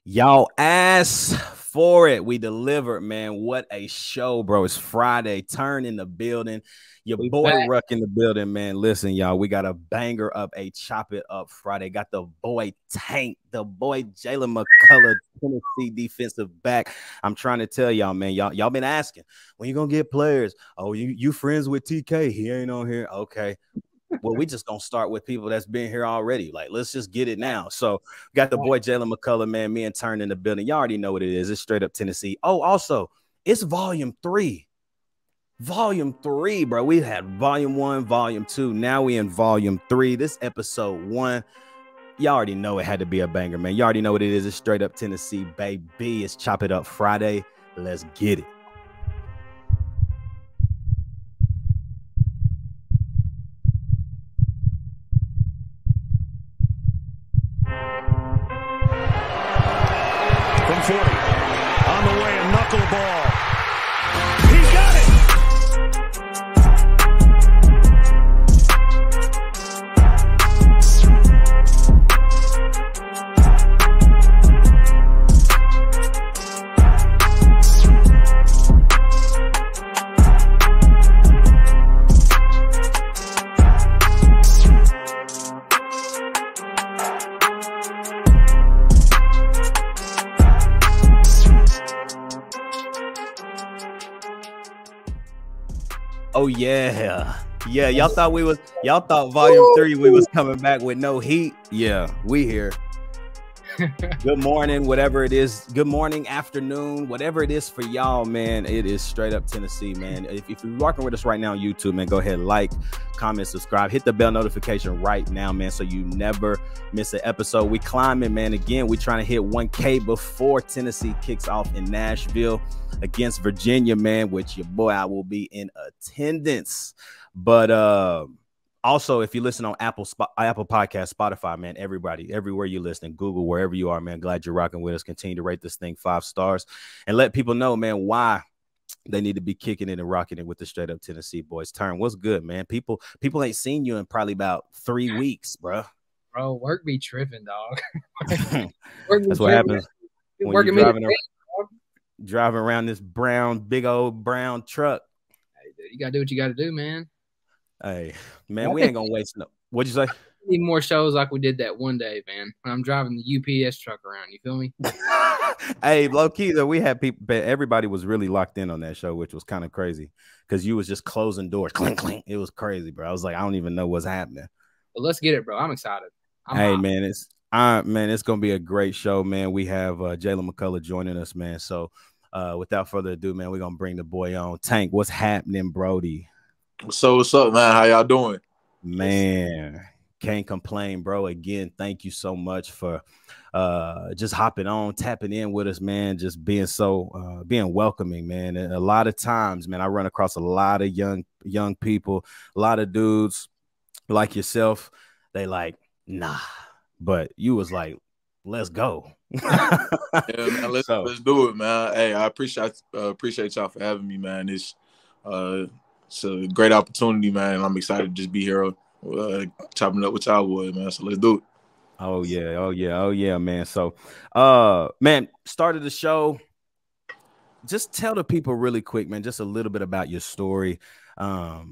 Y'all asked for it. We delivered, man. What a show, bro. It's Friday. Turn in the building. Your boy back. Ruck in the building, man. Listen, y'all, we got a banger of a Chop It Up Friday. Got the boy Tank, the boy Jaylen McCollough, Tennessee defensive back. I'm trying to tell y'all, man. Y'all been asking, when you gonna get players? Oh, you friends with TK? He ain't on here. Okay. Well, we just gonna start with people that's been here already. Like, let's just get it now. So, got the boy Jaylen McCollough, man. Me and Turn in the building. Y'all already know what it is. It's straight up Tennessee. Oh, also, it's volume 3. Volume 3, bro. We had volume 1, volume 2. Now we in volume 3. This episode 1. Y'all already know it had to be a banger, man. You already know what it is. It's straight up Tennessee, baby. It's Chop It Up Friday. Let's get it. From 40, on the way, a knuckleball. He got it! Oh yeah. Y'all thought volume 3 we was coming back with no heat. Yeah, we here. Good morning, whatever it is. Good morning, afternoon, whatever it is for y'all, man. It is straight up Tennessee, man. If you're working with us right now on YouTube, man, go ahead, like, comment, subscribe, hit the bell notification right now, man, so you never miss an episode. We climbing, man. Again, we trying to hit 1K before Tennessee kicks off in Nashville against Virginia, man, which your boy I will be in attendance. But also, if you listen on Apple Podcast, Spotify, man, everybody, everywhere you listen, Google, wherever you are, man, glad you're rocking with us. Continue to rate this thing 5 stars and let people know, man, why they need to be kicking it and rocking it with the straight up Tennessee boys. Turn, what's good, man? People ain't seen you in probably about 3 weeks, bro. Bro, work be tripping, dog. That's what happens when you're driving around this big old brown truck. Hey, dude, you gotta do what you gotta do, man. Hey, man, we ain't gonna waste no. What'd you say? Need more shows like we did that one day, man. When I'm driving the UPS truck around, you feel me? Hey, low key though, we had people, but everybody was really locked in on that show, which was kind of crazy because you was just closing doors, clink clink. It was crazy, bro. I was like, I don't even know what's happening. But let's get it, bro. I'm excited. Man, it's gonna be a great show, man. We have Jaylen McCollough joining us, man. So, without further ado, man, we're gonna bring the boy on. Tank, what's happening, Brody? So what's up, man? How y'all doing? Man, can't complain, bro. Again, thank you so much for just hopping on, tapping in with us, man. Just being so being welcoming, man. And a lot of times, man, I run across a lot of young people, a lot of dudes like yourself. They like, nah, but you was like, let's go. Yeah, man, let's do it, man. Hey, I appreciate y'all for having me, man. It's a great opportunity, man. I'm excited to just be here chopping up with y'all boys, man. So let's do it. Oh yeah, man. So man, started the show. Just tell the people really quick, man, just a little bit about your story. I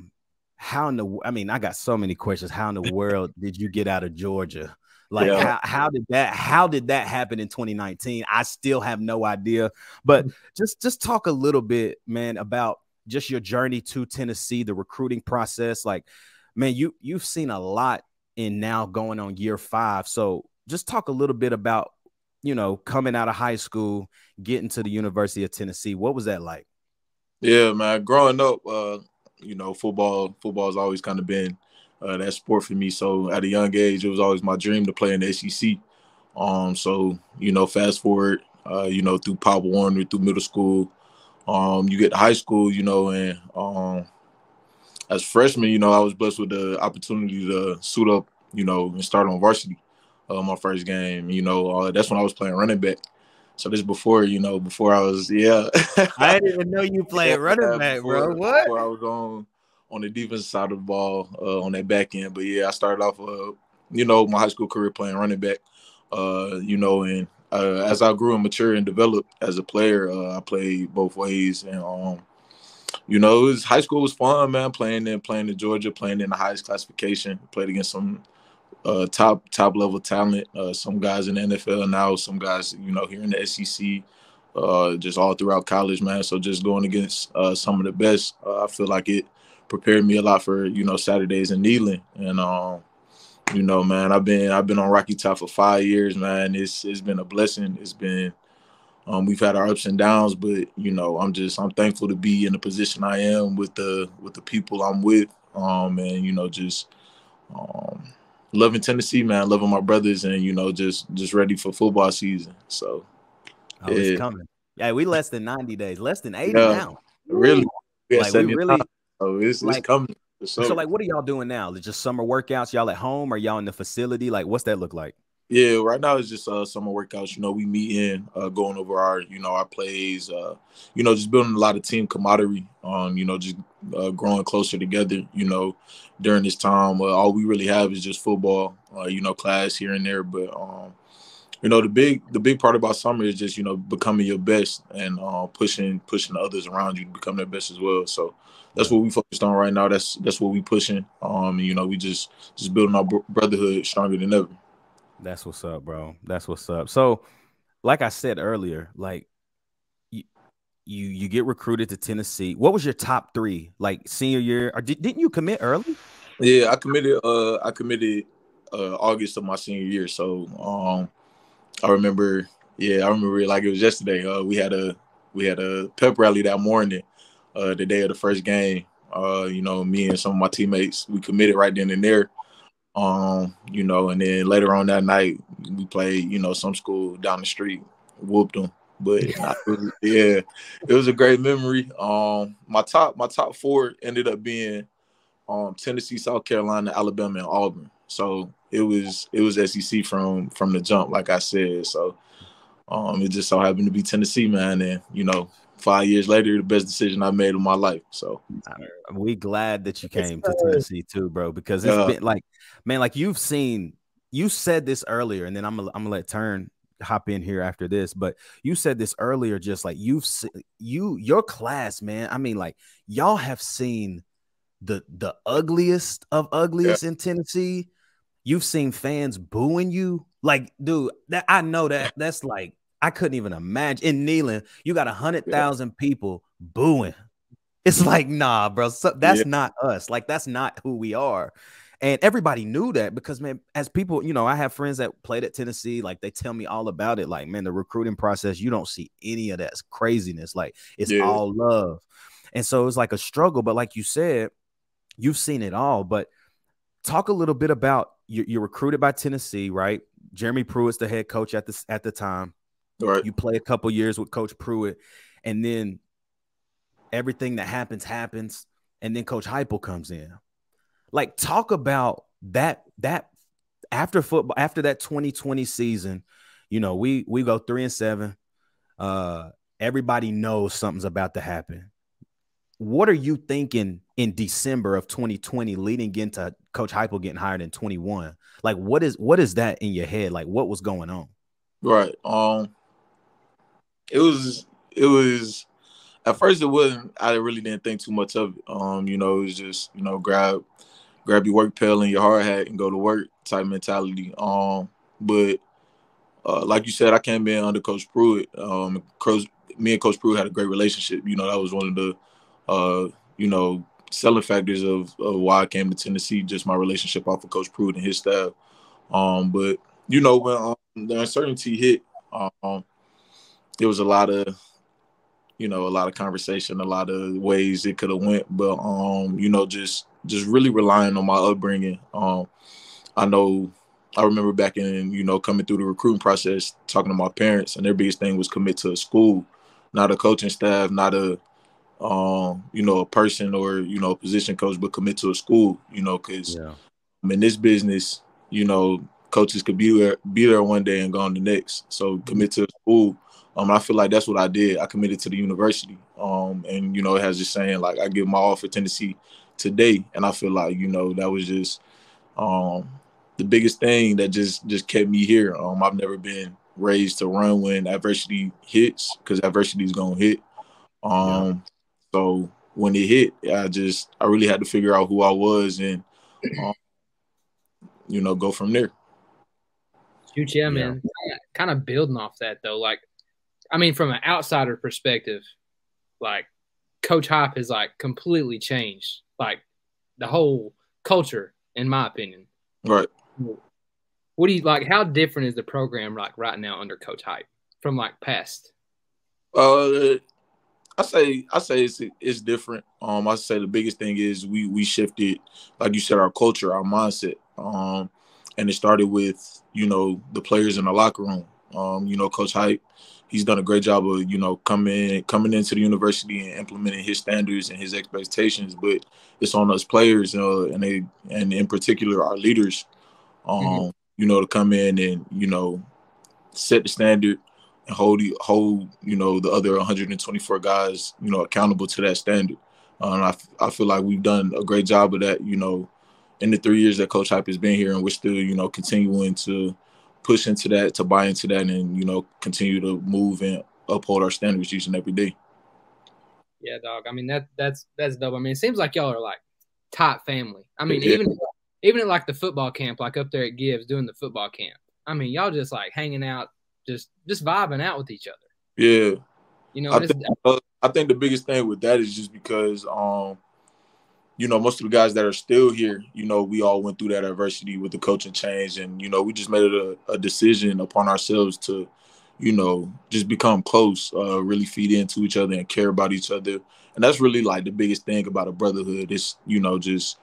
got so many questions. How in the world did you get out of Georgia? Like, yeah. how did that happen in 2019? I still have no idea. But just talk a little bit, man, about just your journey to Tennessee, the recruiting process. Like, man, you've seen a lot in now going on year 5. So just talk a little bit about, coming out of high school, getting to the University of Tennessee. What was that like? Yeah, man. Growing up, football's always kind of been that sport for me. So at a young age, it was always my dream to play in the SEC. Fast forward, through Pop Warner, through middle school, you get to high school, and as a freshman, I was blessed with the opportunity to suit up, and start on varsity my first game. That's when I was playing running back. So this before I was, I didn't even know you played running back, bro. What? Before I was on the defensive side of the ball, on that back end. But yeah, I started off, my high school career playing running back, and as I grew and matured and developed as a player, I played both ways. And high school was fun, man. Playing in Georgia, playing in the highest classification. Played against some top level talent. Some guys in the NFL now, some guys here in the SEC. Just all throughout college, man. So just going against some of the best, I feel like it prepared me a lot for Saturdays in Neyland. And man, I've been on Rocky Top for 5 years, man. It's been a blessing. It's been we've had our ups and downs, but I'm thankful to be in the position I am with the people I'm with, and just loving Tennessee, man, loving my brothers, and just ready for football season. So. It's coming. Yeah, we less than 90 days, less than 80 now. Really? Like we really. So it's coming. So like, what are y'all doing now? Is it just summer workouts? Y'all at home? Or y'all in the facility? Like, what's that look like? Yeah, right now it's just summer workouts. We meet in, going over our our plays. Just building a lot of team camaraderie. Just growing closer together. During this time, all we really have is just football. Class here and there, but the big part about summer is just becoming your best and pushing the others around you to become their best as well. So that's what we focused on right now. That's what we pushing. We just building our brotherhood stronger than ever. That's what's up, bro. That's what's up. So, like I said earlier, like you get recruited to Tennessee. What was your top 3 like senior year? Or didn't you commit early? Yeah, I committed. August of my senior year. So I remember it like it was yesterday. We had a pep rally that morning, the day of the first game. Me and some of my teammates, we committed right then and there. And then later on that night, we played, some school down the street, whooped them. But it was a great memory. My top 4 ended up being Tennessee, South Carolina, Alabama, and Auburn. So it was SEC from the jump, like I said. So it just so happened to be Tennessee, man. And 5 years later, the best decision I made in my life. So we glad that you came to Tennessee too, bro, because it's been like, man, like you said this earlier, and then I'm gonna let Turn hop in here after this, but you said this earlier, just like your class, man. I mean, like y'all have seen the ugliest of ugliest in Tennessee. You've seen fans booing you. Like, dude, I know that's like, I couldn't even imagine. In Neyland, you got 100,000 people booing. It's like, nah, bro, that's not us. Like, that's not who we are. And everybody knew that because, man, as people, I have friends that played at Tennessee. Like, they tell me all about it. Like, man, the recruiting process, you don't see any of that craziness. Like, it's all love. And so it's like a struggle. But like you said, you've seen it all. But talk a little bit about you're recruited by Tennessee, right? Jeremy Pruitt's the head coach at the time. Right. You play a couple years with Coach Pruitt, and then everything that happens, and then Coach Heupel comes in. Like, talk about that after football, after that 2020 season. We go 3-7. Everybody knows something's about to happen. What are you thinking in December of 2020 leading into Coach Heupel getting hired in 21? Like, what is that in your head? Like, what was going on? Right. It was at first it wasn't, I really didn't think too much of it. It was just, grab your work pail and your hard hat and go to work type mentality. But like you said, I came in under Coach Pruitt. Me and Coach Pruitt had a great relationship. That was one of the selling factors of why I came to Tennessee, just my relationship off of Coach Pruitt and his staff. But when the uncertainty hit, there was a lot of conversation, a lot of ways it could have went. But just really relying on my upbringing. I remember back in coming through the recruiting process, talking to my parents, and their biggest thing was commit to a school, not a coaching staff, not a a person or a position coach, but commit to a school. Because in this business, coaches could be there one day and gone the next. So commit to a school. I feel like that's what I did. I committed to the university. And it has this saying, like, I give my all for Tennessee today. And I feel like, that was just the biggest thing that just kept me here. I've never been raised to run when adversity hits, because adversity is gonna hit. So when it hit, I really had to figure out who I was and go from there. Shoot, yeah, man. Kind of building off that though, like, I mean, from an outsider perspective, like Coach Hype has like completely changed, like the whole culture, in my opinion. Right. What do you like? How different is the program like right now under Coach Hype from like past? I say it's different. I say the biggest thing is we shifted, like you said, our culture, our mindset. And it started with, the players in the locker room. Coach Hype, he's done a great job of, coming into the university and implementing his standards and his expectations. But it's on us players, and in particular our leaders, to come in and, set the standard and hold the other 124 guys, accountable to that standard. And I feel like we've done a great job of that, in the 3 years that Coach Hype has been here, and we're still, continuing to push into that, to buy into that, and, continue to move and uphold our standards each and every day. Yeah, dog. I mean, that's dope. I mean, it seems like y'all are like tight family. I mean, even at like the football camp, like up there at Gibbs doing the football camp. I mean, y'all just like hanging out, just vibing out with each other. Yeah. I think the biggest thing with that is just because most of the guys that are still here, we all went through that adversity with the coaching change, and, we just made it a decision upon ourselves to, just become close, really feed into each other and care about each other. And that's really like the biggest thing about a brotherhood is, just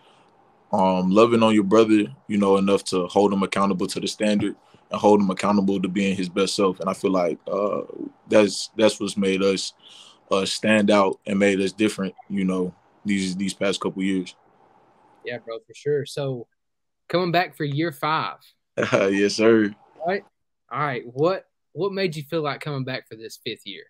loving on your brother, enough to hold him accountable to the standard and hold him accountable to being his best self. And I feel like that's what's made us stand out and made us different, these past couple years. Yeah, bro, for sure. So coming back for year 5. Yes, sir. All right. What made you feel like coming back for this 5th year?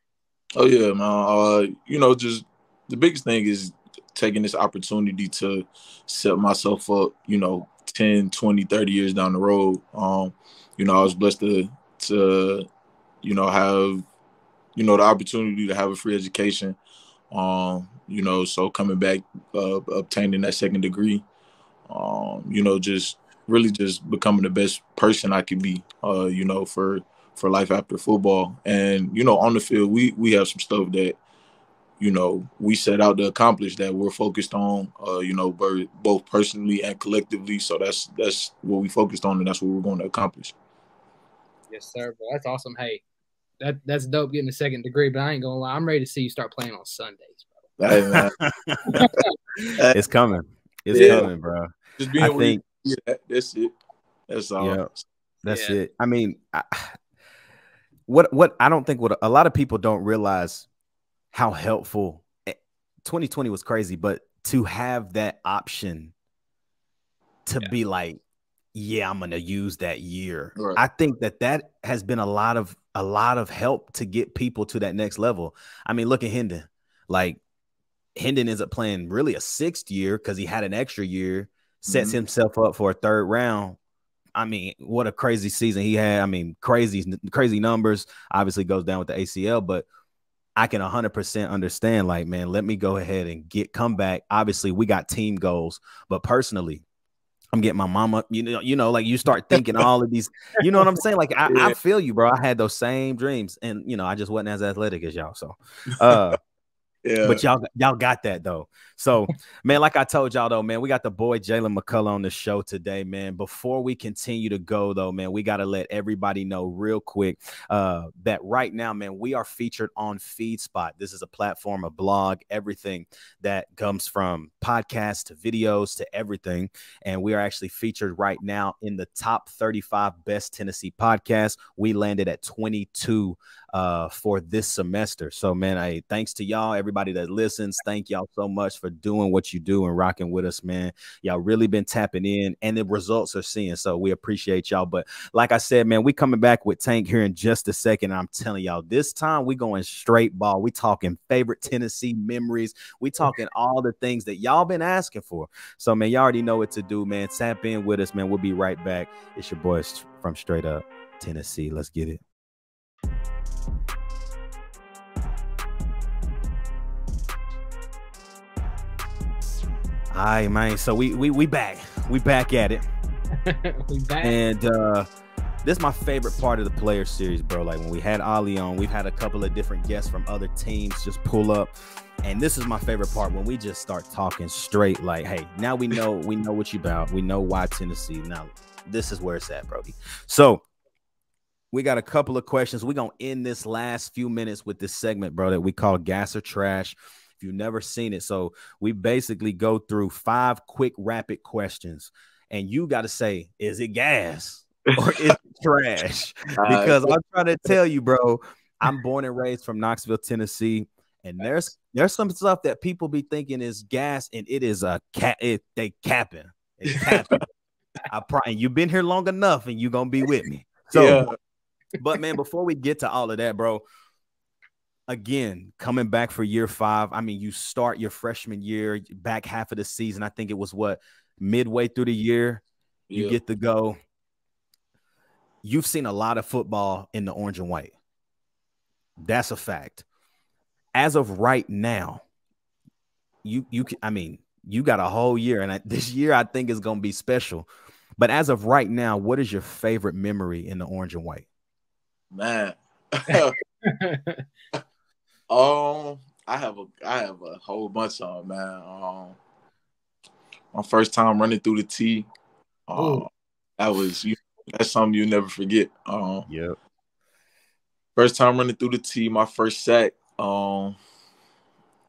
Oh, yeah, man. Just the biggest thing is taking this opportunity to set myself up, 10, 20, 30 years down the road. I was blessed to have, the opportunity to have a free education. So coming back, obtaining that second degree, just really just becoming the best person I could be, for life after football. And, on the field, we have some stuff that, we set out to accomplish that we're focused on, both personally and collectively. So that's what we focused on, and that's what we're going to accomplish. Yes, sir, bro. That's awesome. Hey, that's dope getting a second degree, but I ain't gonna lie, I'm ready to see you start playing on Sundays, bro. Hey, man. It's coming. It's coming, bro. Just being that's it. That's all. Yeah, that's it. I mean, what I don't think what a lot of people don't realize how helpful 2020 was crazy, but to have that option to be like, yeah, I'm going to use that year. Right. I think that has been a lot of help to get people to that next level. I mean, look at Hendon. Like, Hendon ends up playing really a 6th year because he had an extra year, sets himself up for a 3rd round. I mean, what a crazy season he had. I mean, crazy numbers. Obviously goes down with the ACL, but I can 100% understand, like, man, let me go ahead and come back. Obviously, we got team goals, but personally, I'm getting my mama, like you start thinking all of these, you know what I'm saying? Like, I feel you, bro. I had those same dreams, and, I just wasn't as athletic as y'all. So, yeah, but y'all got that though. So, man, like I told y'all though, man, we got the boy Jaylen McCollough on the show today, man. Before we continue to go though, man, we got to let everybody know real quick that right now, man, we are featured on FeedSpot. This is a platform, a blog, everything that comes from podcasts to videos to everything. And we are actually featured right now in the top 35 best Tennessee podcasts. We landed at 22 for this semester. So, man, thanks to y'all, everybody that listens. Thank y'all so much for doing what you do and rocking with us, man. Y'all really been tapping in, and the results are seeing. So we appreciate y'all. But like I said, man, we coming back with Tank here in just a second. I'm telling y'all, this time we going straight ball. We talking favorite Tennessee memories. We talking all the things that y'all been asking for. So, man, y'all already know what to do, man. Tap in with us, man. We'll be right back. It's your boys from Straight Up Tennessee. Let's get it. All right, man. So we back. We back at it. We back. And this is my favorite part of the player series, bro. Like when we had Ali on, we've had a couple of different guests from other teams just pull up. And this is my favorite part when we just start talking straight. Like, hey, now we know what you about. We know why Tennessee. Now this is where it's at, Brody. So we got a couple of questions. We're gonna end this last few minutes with this segment, bro, that we call Gas or Trash. If you've never seen it, so we basically go through 5 quick rapid questions, and you got to say, is it gas or is it trash? Because I'm trying to tell you, bro, I'm born and raised from Knoxville, Tennessee, and there's some stuff that people be thinking is gas, and it is they capping. It's capping. And you've been here long enough, and you're gonna be with me. So, yeah. But man, before we get to all of that, bro. Again, coming back for year 5. I mean, you start your freshman year, back half of the season. I think it was midway through the year, you get to go. You've seen a lot of football in the orange and white. That's a fact. As of right now, you got a whole year, and this year I think is going to be special. But as of right now, what is your favorite memory in the orange and white? Man. I have a whole bunch of them, man. My first time running through the T, that's something you'll never forget. Yep. First time running through the T, my first sack, it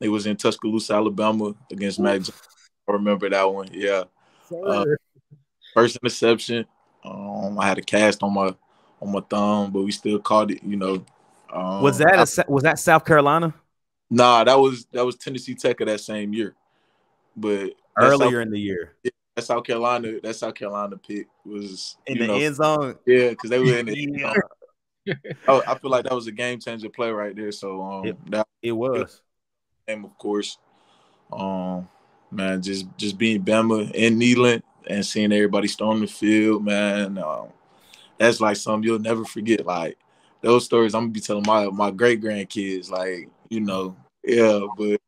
was in Tuscaloosa, Alabama against Mac Jones. I remember that one. Yeah. First interception, I had a cast on my thumb, but we still caught it, you know. Was that South Carolina? Nah, that was Tennessee Tech of that same year. But earlier in the year. Yeah, that South Carolina pick was in the end zone. Yeah, because they were in the end zone. I feel like that was a game changer play right there. So it was. And of course, man, just being Bama and Neyland and seeing everybody storm the field, man, that's like something you'll never forget. Like those stories I'm gonna be telling my great grandkids, like, you know, yeah. But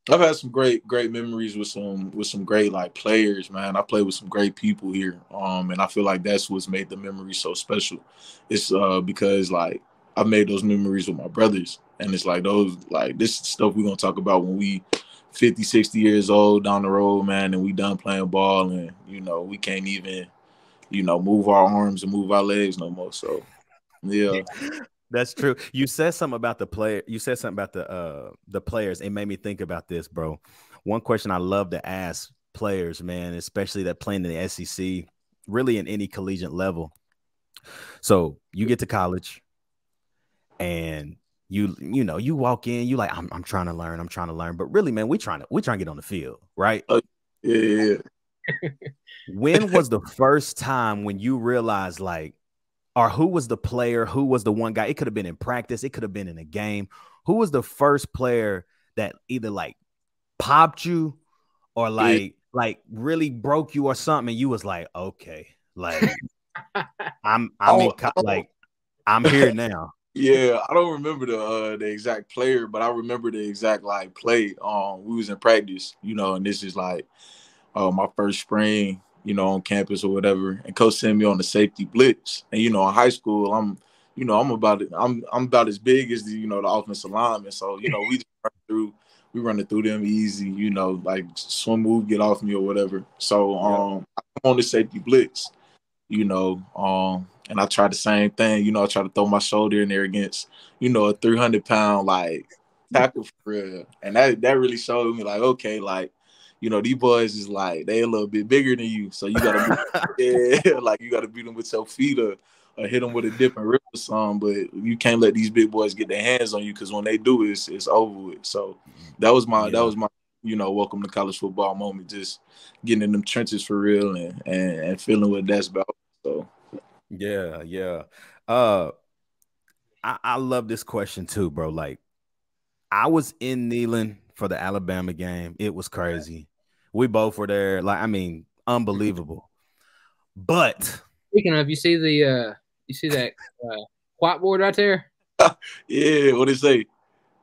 I've had some great memories with some great like players, man. I played with some great people here, and I feel like that's what's made the memories so special. It's because like I've made those memories with my brothers, and it's like this stuff we're gonna talk about when we 50, 60 years old down the road, man, and we done playing ball, and you know we can't even, you know, move our arms and move our legs no more. So yeah. That's true. You said something about the player. You said something about the players. It made me think about this, bro. One question I love to ask players, man, especially that playing in the SEC, really in any collegiate level. So you get to college, and you walk in, you like, I'm trying to learn, but really, man, we trying to get on the field, right? Yeah. When was the first time when you realized, like, or who was the player? Who was the one guy? It could have been in practice. It could have been in a game. Who was the first player that either like popped you or like really broke you or something? And you was like, okay, like I'm here now. Yeah, I don't remember the exact player, but I remember the exact like play. We was in practice, you know, and this is like my first spring, you know, on campus or whatever, and coach sent me on the safety blitz. And you know, in high school, I'm about as big as the offensive lineman. So you know, we running through them easy. You know, like swim move, get off me or whatever. So I'm on the safety blitz, you know, and I tried the same thing. You know, I tried to throw my shoulder in there against, you know, a 300-pound like tackle for real, and that really showed me like, okay, like, you know, these boys is like, they a little bit bigger than you. So you got to like you got to beat them with your feet or hit them with a different rip or something. But you can't let these big boys get their hands on you, because when they do, it's over with. So that was my, you know, welcome to college football moment, just getting in them trenches for real and feeling what that's about. So, yeah. I love this question too, bro. Like, I was in Neyland for the Alabama game. It was crazy. We both were there. Like, I mean, unbelievable. But speaking of, you see that whiteboard right there? Yeah, what did it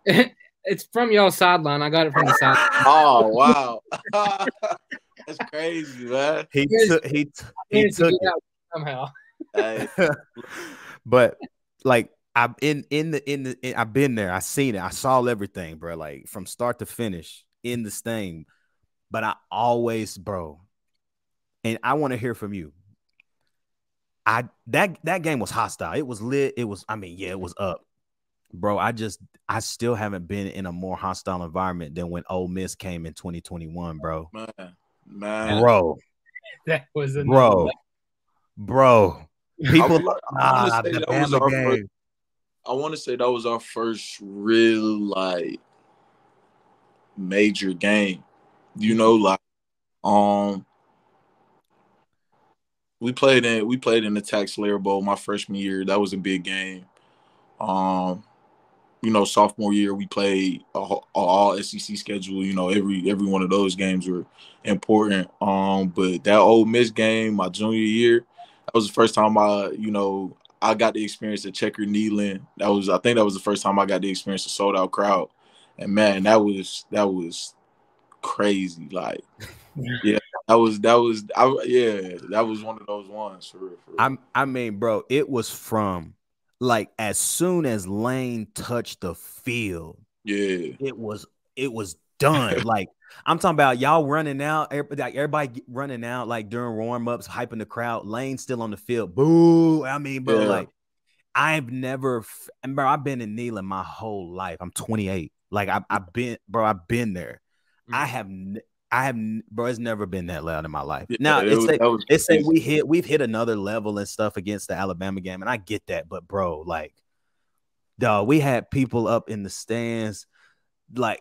say? It's from y'all sideline. I got it from the sideline. Oh wow, that's crazy, man. He took it somehow. Hey. But like I've I've been there. I seen it. I saw everything, bro. Like from start to finish in the stain. But I always, bro, and I want to hear from you. That game was hostile. It was lit. It was, it was up. Bro, I still haven't been in a more hostile environment than when Ole Miss came in 2021, bro. Man. Bro. That was Bro. People I want to say that was our first real like major game. You know, like we played in the Tax Slayer Bowl my freshman year. That was a big game. You know, sophomore year we played all SEC schedule. You know, every one of those games were important. But that Ole Miss game, my junior year, that was the first time I got the experience of checker kneeling. I think that was the first time I got the experience of sold out crowd. And man, that was crazy. Like, yeah, that was one of those ones for real. I mean, bro, it was from like as soon as Lane touched the field, it was done. Like I'm talking about y'all running out, everybody running out like during warm-ups, hyping the crowd. Lane still on the field. Boo. I mean, bro, like I've been in kneeling my whole life. I'm 28. Like I've been there. Mm-hmm. I have, bro, it's never been that loud in my life. Yeah, now it's say we've hit another level and stuff against the Alabama game, and I get that, but bro, like, dog, we had people up in the stands, like,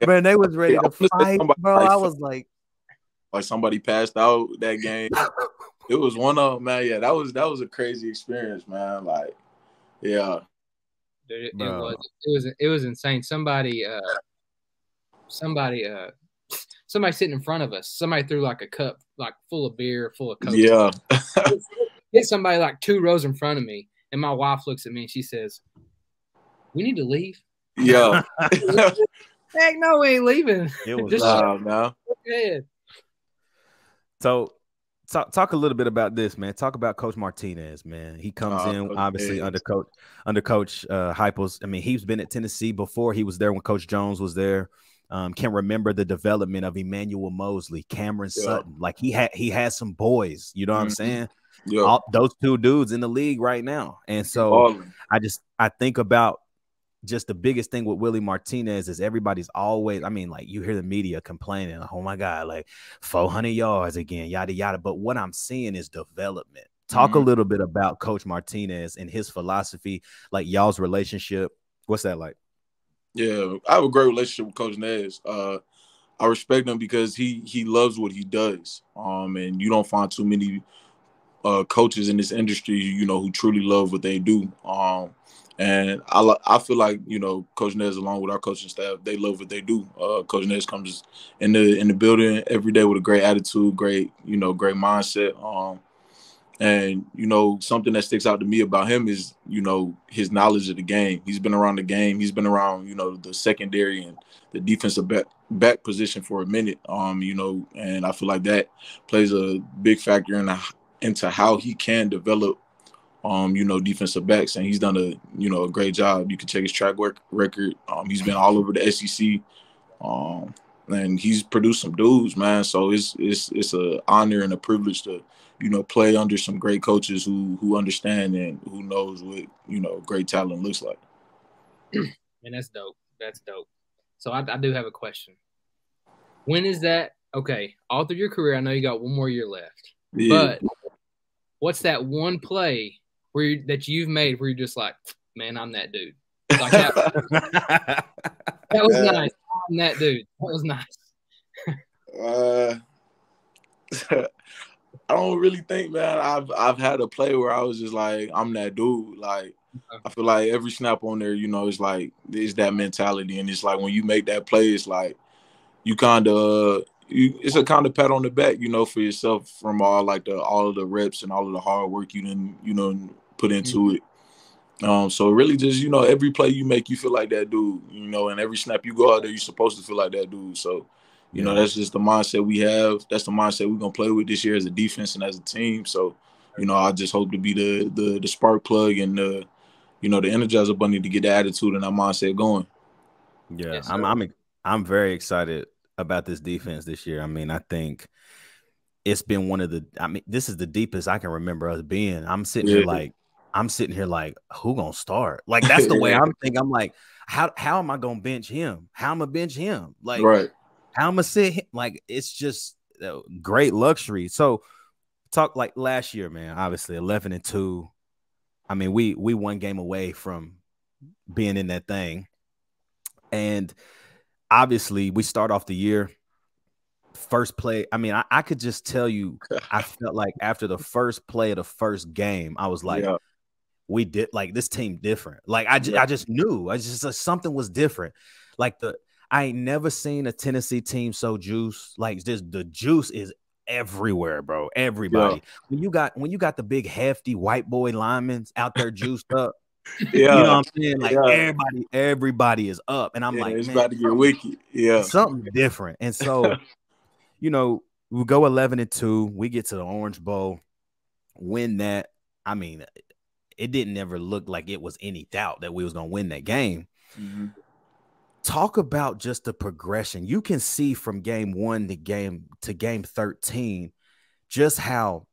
man, they was ready to fight, bro. I was like somebody passed out that game. It was one of them, man. Yeah, that was a crazy experience, man. Like, yeah, dude, it was insane. Somebody sitting in front of us. Somebody threw like a cup, like full of beer, full of Coke. Yeah. Hit somebody like 2 rows in front of me, and my wife looks at me and she says, "We need to leave." Yeah. Heck no, we ain't leaving. It was loud now. So talk a little bit about this, man. Talk about Coach Martinez, man. He comes in obviously under Coach Heupel's. I mean, he's been at Tennessee before. He was there when Coach Jones was there. Can remember the development of Emmanuel Mosley, Cameron Sutton. Like he had some boys, you know what I'm saying? Yeah. Those 2 dudes in the league right now. And so I think about just the biggest thing with Willie Martinez is everybody's always, I mean, like you hear the media complaining, like, oh my God, like 400 yards again, yada, yada. But what I'm seeing is development. Talk a little bit about Coach Martinez and his philosophy, like y'all's relationship. What's that like? Yeah, I have a great relationship with Coach Nez. I respect him because he loves what he does. And you don't find too many coaches in this industry, you know, who truly love what they do. And I feel like, you know, Coach Nez, along with our coaching staff, they love what they do. Coach Nez comes in the building every day with a great attitude, great mindset. And, you know, something that sticks out to me about him is, you know, his knowledge of the game. He's been around the game. He's been around, you know, the secondary and the defensive back position for a minute, you know, and I feel like that plays a big factor into how he can develop, you know, defensive backs. And he's done a great job. You can check his track record. He's been all over the SEC. And he's produced some dudes, man. So it's an honor and a privilege to, you know, play under some great coaches who understand and who knows what, you know, great talent looks like. And that's dope. That's dope. So I do have a question. When is that? Okay, all through your career, I know you got 1 more year left. Yeah. But what's that one play that you've made where you're just like, man, I'm that dude? Like that was nice. I'm that dude. That was nice. I don't really think, man, I've had a play where I was just like, I'm that dude. Like, I feel like every snap on there, you know, it's like, it's that mentality. And it's like when you make that play, it's like you kind of it's a kind of pat on the back, you know, for yourself from all of the reps and all of the hard work you didn't, you know, put into it. So really just, every play you make, you feel like that dude, and every snap you go out there, you're supposed to feel like that dude. So, that's just the mindset we have. That's the mindset we're going to play with this year as a defense and as a team. So, I just hope to be the spark plug and the Energizer Bunny to get the attitude and that mindset going. Yeah, yes, I'm very excited about this defense this year. I mean, I think it's been this is the deepest I can remember us being. I'm sitting here like, who gonna start? Like, that's the way I'm thinking. I'm like, how am I gonna bench him? How am I bench him? Like, right. How am I sit him? Like, it's just great luxury. So talk like last year, man, obviously 11-2. I mean, we one game away from being in that thing. And obviously we start off the year first play. I mean, I could just tell you, I felt like after the first play of the first game, I was like, we did like this team different. Like I just knew something was different. Like I ain't never seen a Tennessee team so juice. Like just the juice is everywhere, bro. Everybody. Yeah. When you got the big hefty white boy linemen out there juiced up. Yeah. You know what I'm saying? Like everybody is up. And I'm like, it's man, about to get wicked. Yeah. Something different. And so, we go 11-2. We get to the Orange Bowl, win that. I mean, it didn't ever look like it was any doubt that we was gonna win that game. Mm-hmm. Talk about just the progression. You can see from game 1 to game 13, just how.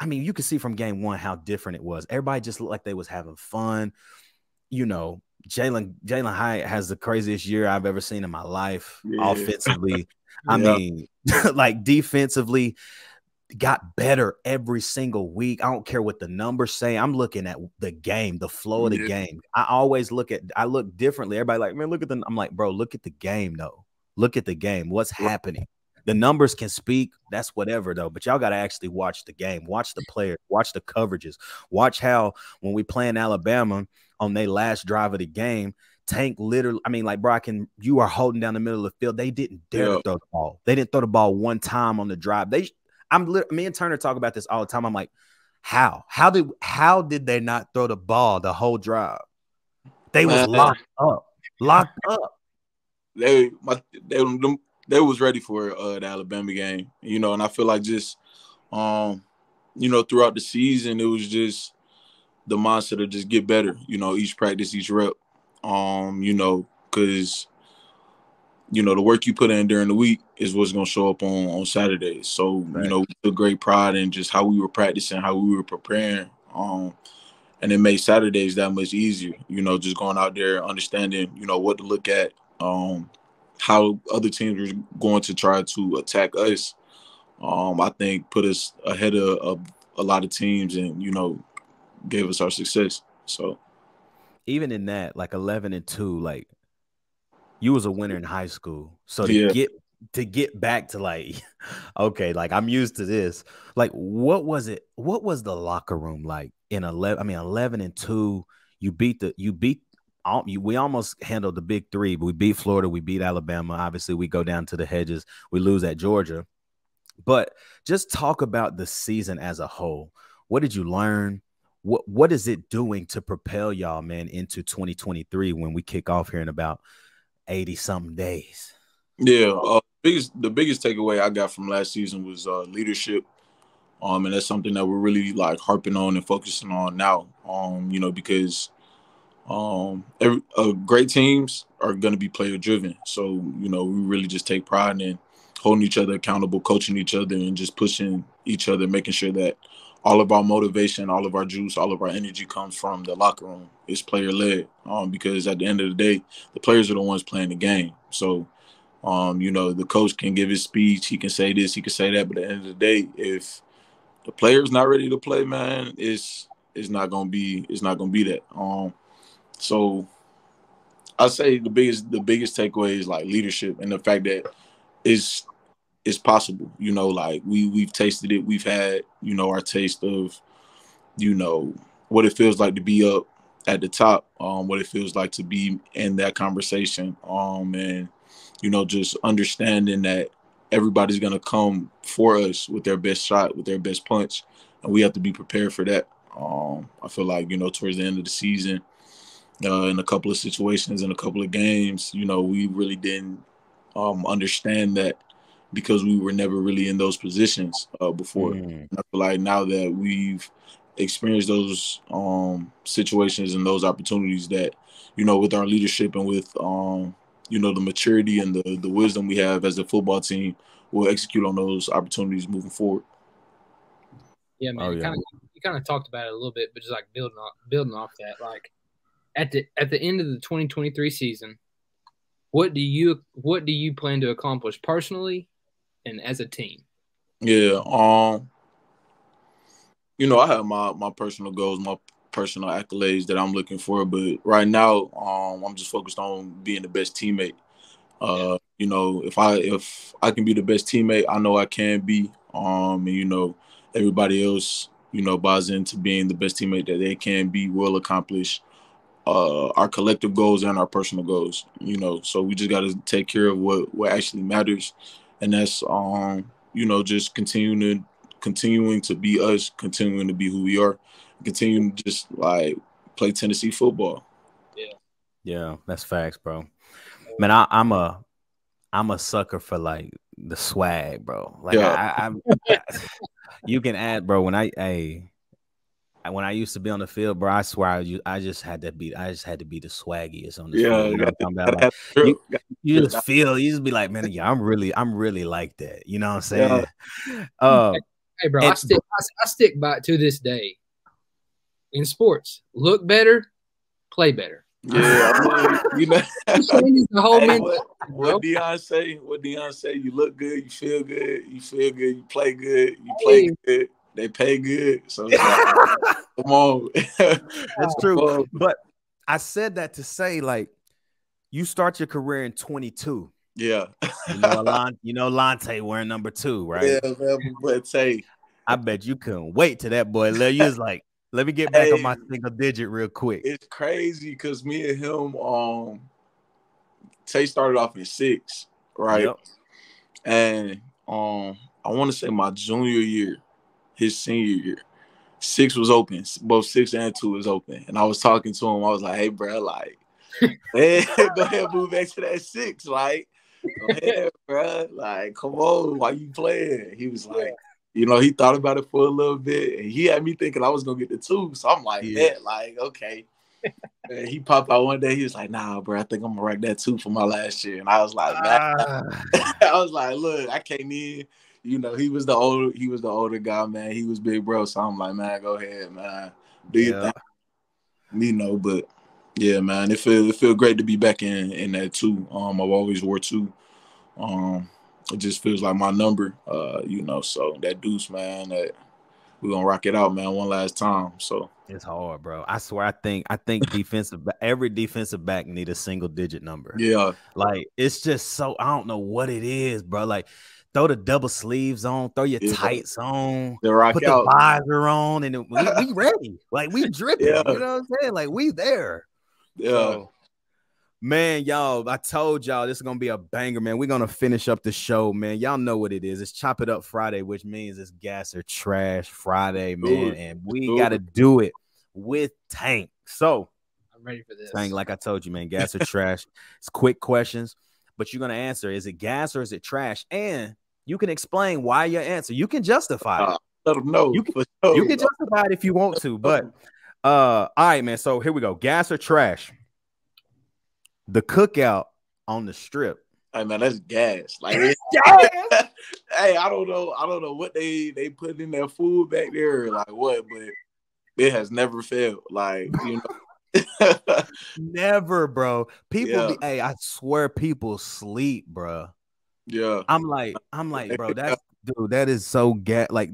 I mean, you can see from game 1 how different it was. Everybody just looked like they was having fun. Jaylen Hyatt has the craziest year I've ever seen in my life. Offensively. I mean, like defensively, got better every single week. I don't care what the numbers say. I'm looking at the game, the flow of the game. I look differently. Everybody like, man, I'm like, bro, look at the game, though. Look at the game. What's happening? The numbers can speak. That's whatever, though. But y'all got to actually watch the game. Watch the players. Watch the coverages. Watch how when we play in Alabama on their last drive of the game, Tank literally, I mean, like, bro, you are holding down the middle of the field. They didn't dare to throw the ball. They didn't throw the ball one time on the drive. Me and Turner talk about this all the time. I'm like, how did they not throw the ball the whole drive? They was locked up. They was ready for the Alabama game, and I feel like just, throughout the season, it was just the mindset of just get better, each practice, each rep, because, the work you put in during the week is what's going to show up on Saturdays. So, we took great pride in just how we were practicing, how we were preparing, and it made Saturdays that much easier, just going out there, understanding, what to look at, how other teams were going to try to attack us, I think put us ahead of a lot of teams and, gave us our success. So even in that, like 11-2, like you was a winner in high school. So to get back to like, okay, like I'm used to this. Like, what was it? What was the locker room like in 11-2? We almost handled the big three, but we beat Florida, we beat Alabama. Obviously, we go down to the hedges. We lose at Georgia. But just talk about the season as a whole. What did you learn? What is it doing to propel y'all, man, into 2023 when we kick off here in about 80-something days? Yeah, the biggest takeaway I got from last season was leadership. And that's something that we're really like harping on and focusing on now. Because great teams are going to be player driven. So, we really just take pride in holding each other accountable, coaching each other, and just pushing each other, making sure that all of our motivation, all of our juice, all of our energy comes from the locker room. It's player led. Because at the end of the day, the players are the ones playing the game. So, the coach can give his speech. He can say this, he can say that. But at the end of the day, if the player's not ready to play, man, it's not gonna be that. So I say the biggest takeaway is like leadership and the fact that it's possible. Like we've tasted it. We've had, our taste of, what it feels like to be up at the top, what it feels like to be in that conversation. And, just understanding that everybody's going to come for us with their best shot, with their best punch. And we have to be prepared for that. I feel like, towards the end of the season, in a couple of situations, in a couple of games, we really didn't understand that because we were never really in those positions before. And I feel like now that we've experienced those situations and those opportunities that, with our leadership and with, the maturity and the wisdom we have as a football team, we'll execute on those opportunities moving forward. Yeah, man. You kind of talked about it a little bit, but just like building off that, like at the end of the 2023 season, what do you plan to accomplish personally and as a team? Yeah, I have my personal goals, my personal accolades that I'm looking for, but right now, I'm just focused on being the best teammate. If I can be the best teammate, I know I can be. And everybody else, buys into being the best teammate that they can be, will accomplish our collective goals and our personal goals. So we just got to take care of what actually matters, and that's just continuing to be us, continuing to be who we are, continuing to just like play Tennessee football. Yeah, that's facts, bro. Man, I'm a sucker for like the swag, bro. Like I'm you can add, bro. When I used to be on the field, bro, I swear I just had to be the swaggiest on the field. You know what I'm talking about? Like, you just be like, man, yeah, I'm really like that. You know what I'm saying? Hey, bro, I stick by it to this day. In sports, look better, play better. Yeah, the whole what Deion say? You look good, you feel good, you play good, good. They pay good, so it's like, come on. That's true. But I said that to say, like, you start your career in 22. Yeah. Lante wearing number 2, right? Yeah, man, but say, I bet you couldn't wait to that boy. You was like, let me get back on my single digit real quick. It's crazy because me and him, Tay started off in 6, right? Yep. And I want to say my junior year, his senior year, 6 was open. Both 6 and 2 was open. And I was talking to him. I was like, hey, bro, like, hey, go ahead, move back to that 6. Like, go ahead, bro. Like, come on, why you playing? He was like, he thought about it for a little bit. And he had me thinking I was going to get the 2. So I'm like, man, like, okay. And he popped out one day. He was like, nah, bro, I think I'm going to rank that 2 for my last year. And I was like, man. I was like, look, I can't even. He was the older guy, man. He was big bro. So I'm like, man, go ahead, man. Do your thing. But yeah, man, it feel great to be back in that 2. I've always wore 2. It just feels like my number, so that deuce, man, that we're gonna rock it out, man, one last time. So it's hard, bro. I swear, I think every defensive back need a single digit number. Yeah. Like, it's just so, I don't know what it is, bro. Like, throw the double sleeves on, throw your tights on, put the visor on, and we ready. Like, we dripping. You know what I'm saying? Like, we there. Yeah. So, man, y'all, I told y'all this is going to be a banger, man. We're going to finish up the show, man. Y'all know what it is. It's Chop It Up Friday, which means it's Gas or Trash Friday, man. And we got to do it with Tank. So, I'm ready for this. Tank, like I told you, man, gas or trash. It's quick questions, but you're going to answer. Is it gas or is it trash? And you can explain why your answer. You can justify it. Let them know. You can justify it if you want to. But, all right, man. So, here we go. Gas or trash? The cookout on the Strip. Hey, man, that's gas. Like, hey, I don't know what they put in their food back there, like what, but it has never failed. Like, never, bro. People be, I swear people sleep, bro. Yeah. I'm like, bro, that is so gas. Like,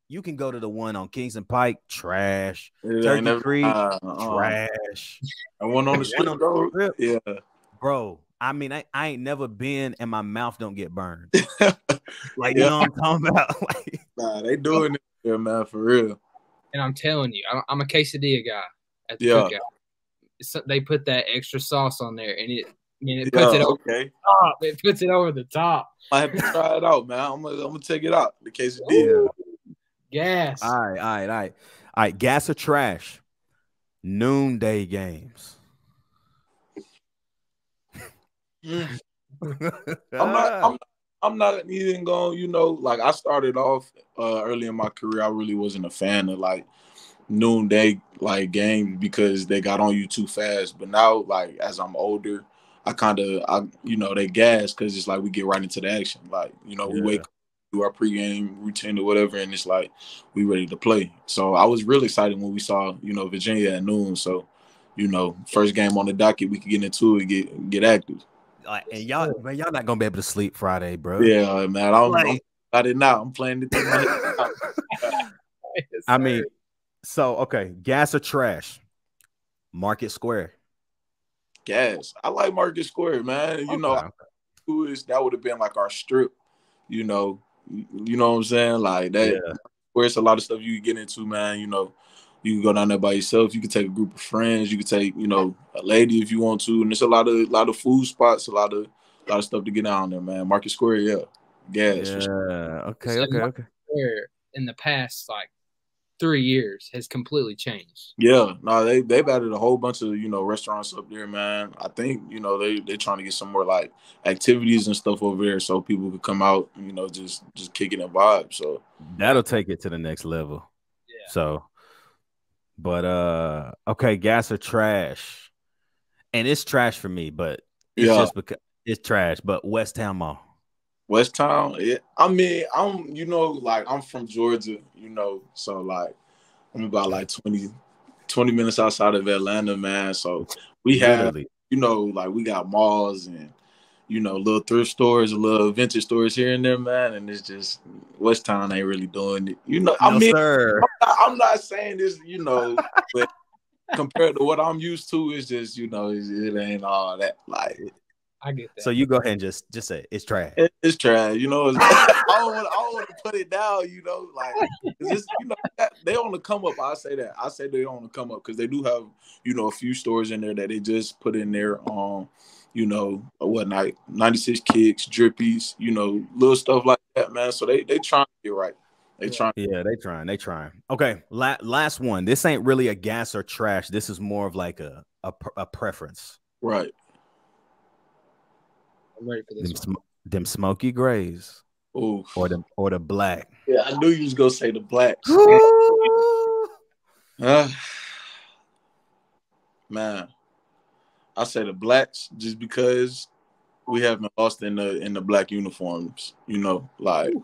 you can go to the one on Kingston Pike, trash. Turkey Creek, trash. And one on the Strip, yeah. Bro, I mean, I ain't never been and my mouth don't get burned. Like, you know what I'm talking about? Like, nah, they doing it there, man, for real. And I'm telling you, I'm a quesadilla guy at the cookout. So they put that extra sauce on there, and it puts it over the top. It puts it over the top. I have to try it out, man. I'm gonna check it out. The quesadilla. Yes. All right. All right, gas or trash? Noonday games. I'm not even going, you know, like I started off early in my career. I really wasn't a fan of like noonday like games because they got on you too fast. But now, like as I'm older, I you know, they gas because it's like we get right into the action. Like, you know, we wake up, do our pregame routine or whatever, and it's like we ready to play. So I was really excited when we saw, you know, Virginia at noon. So, you know, first game on the docket, we could get into it, get active. And y'all not gonna be able to sleep Friday, bro. Yeah, man. I'm excited now. I'm playing it through my head. I mean, so okay, gas or trash? Market Square. Gas. I like Market Square, man. You know, that would have been like our strip. You know what I'm saying? Like that. Yeah. Where it's a lot of stuff you can get into, man. You know, you can go down there by yourself. You can take a group of friends. You can take, you know, a lady if you want to. And there's a lot of food spots, a lot of stuff to get down there, man. Market Square, yeah. Gas. Yeah. Sure. Okay. Square in the past like 3 years has completely changed. Yeah, no, they've added a whole bunch of, you know, restaurants up there, man. I think, you know, they're trying to get some more like activities and stuff over there so people could come out, you know, just kick it and vibe. So that'll take it to the next level. Yeah. So, but okay, gas or trash, and it's trash for me, but it's just because it's trash. But West Town Mall. West Town, I mean, I'm, you know, like I'm from Georgia, you know, so like I'm about like 20 minutes outside of Atlanta, man. So we have, you know, like we got malls and, you know, little thrift stores, little vintage stores here and there, man. And it's just West Town ain't really doing it, you know. I mean, sir. I'm not saying this, you know, but compared to what I'm used to, it's just, you know, it ain't all that like. I get that. So you go ahead and just say it's trash. It's trash, you know. I don't want to put it down, you know. Like, it's, you know, they on the come up. I say that. I say they on the come up because they do have, you know, a few stores in there that they just put in there. You know, 96 kicks, drippies, you know, little stuff like that, man. So they trying to get right. They trying. Yeah, they trying. Okay, last one. This ain't really a gas or trash. This is more of like a preference. Right. I'm ready for this them smoky grays. Ooh. Or the black. Yeah, I knew you was gonna say the blacks. Man, I say the blacks just because we haven't lost in the black uniforms. You know, like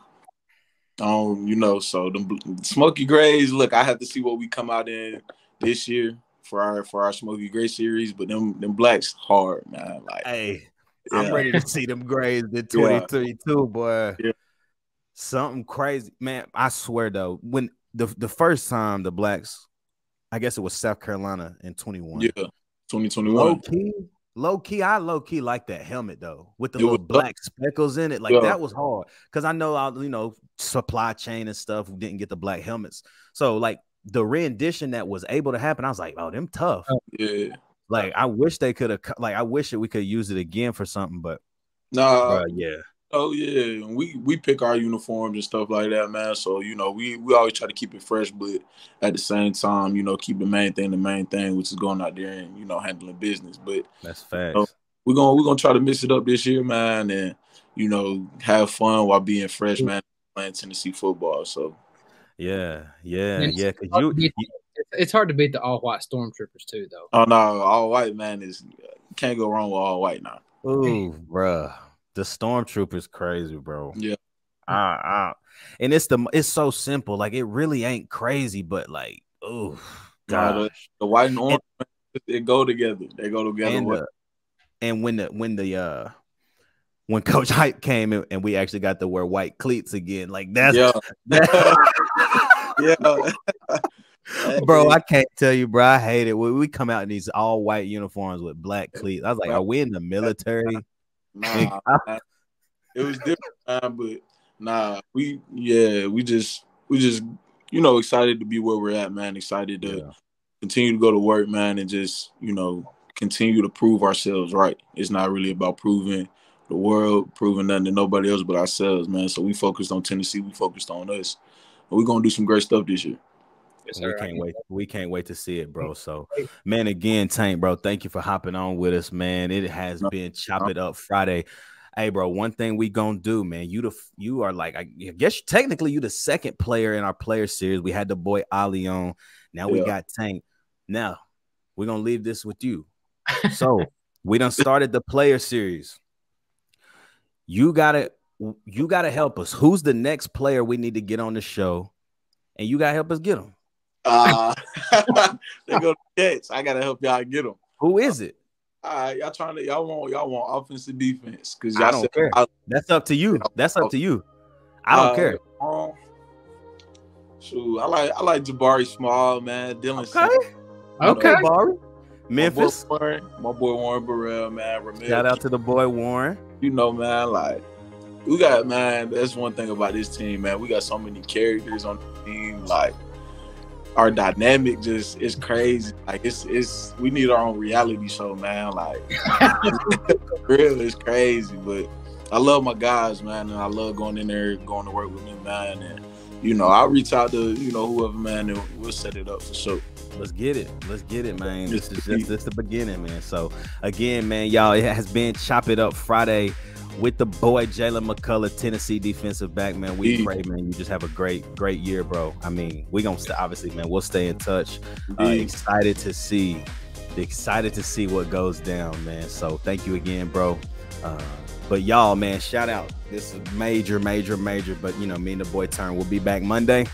you know, so the smoky grays. Look, I have to see what we come out in this year for our smoky gray series, but them blacks hard, man. Like, hey. Yeah. I'm ready to see them grays in 2032, boy. Yeah. Something crazy, man. I swear though, when the first time the blacks, I guess it was South Carolina in 21. Yeah, 2021. Low key, I like that helmet though, with the little black speckles in it. Like that was hard because I know you know, supply chain and stuff didn't get the black helmets. So like the rendition that was able to happen, I was like, oh, them tough. Yeah. Like I wish they could have. Like I wish that we could use it again for something, but yeah. Oh yeah, we pick our uniforms and stuff like that, man. So you know we always try to keep it fresh, but at the same time, you know, keep the main thing, which is going out there and, you know, handling business. But that's facts. You know, we're gonna try to mix it up this year, man, and you know, have fun while being fresh, man, playing Tennessee football. So yeah. Because it's hard to beat the all-white Stormtroopers too, though. Oh no, all white, man, can't go wrong with all white now. Ooh, bruh, the Stormtroopers crazy, bro. Yeah, and it's so simple. Like it really ain't crazy, but like, oh god, the white and orange, they go together. They go together. And when Coach Hype came in and we actually got to wear white cleats again, like that's yeah. Bro, I can't tell you, bro. I hate it. We come out in these all white uniforms with black cleats. I was like, are we in the military? Nah, it was different, but nah, we just you know, excited to be where we're at, man. Excited to continue to go to work, man, and just, you know, continue to prove ourselves right. It's not really about proving the world, proving nothing to nobody else but ourselves, man. So we focused on Tennessee. We focused on us. And we're gonna do some great stuff this year. Yes, we sir. can't wait. We can't wait to see it, bro. So, man, again, Tank, bro, thank you for hopping on with us, man. It has been Chop It Up Friday. Hey, bro, one thing we gonna do, man. You are like, I guess technically you the second player in our player series. We had the boy Ali on. Now we got Tank. Now we're gonna leave this with you. So we done started the player series. You gotta help us. Who's the next player we need to get on the show? And you gotta help us get them. They go to Jets. I gotta help y'all get them. Who is it? Y'all want offensive defense because I don't care. That's up to you. That's up to you. I don't care. Shoot, I like Jabari Small, man. Dylan. Okay, Bari. Memphis. My boy Warren Burrell, man. Shout out to the boy Warren. You know, man, like we got, man. That's one thing about this team, man. We got so many characters on the team, like. Our dynamic just is crazy. Like it's we need our own reality show, man. Like real is crazy. But I love my guys, man, and I love going in there, going to work with them, man. And I'll reach out to whoever, man, and we'll set it up for sure. Let's get it, man. This is just the beginning, man. So again, man, y'all, it has been Chop It Up Friday with the boy Jaylen McCollough, Tennessee defensive back, man. We pray, man, you just have a great year, bro. I mean, we gonna obviously, man, we'll stay in touch. Excited to see what goes down, man. So thank you again, bro. But y'all, man, shout out. This is major. But me and the boy Turn will be back Monday.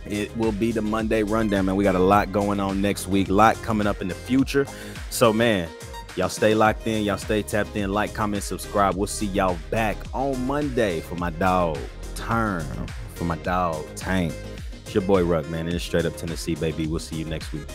It will be the Monday rundown, man. We got a lot going on next week, a lot coming up in the future. So, man, y'all stay locked in. Y'all stay tapped in. Like, comment, subscribe. We'll see y'all back on Monday for my dog Turn, for my dog Tank. It's your boy Ruck, man. And it's straight up Tennessee, baby. We'll see you next week.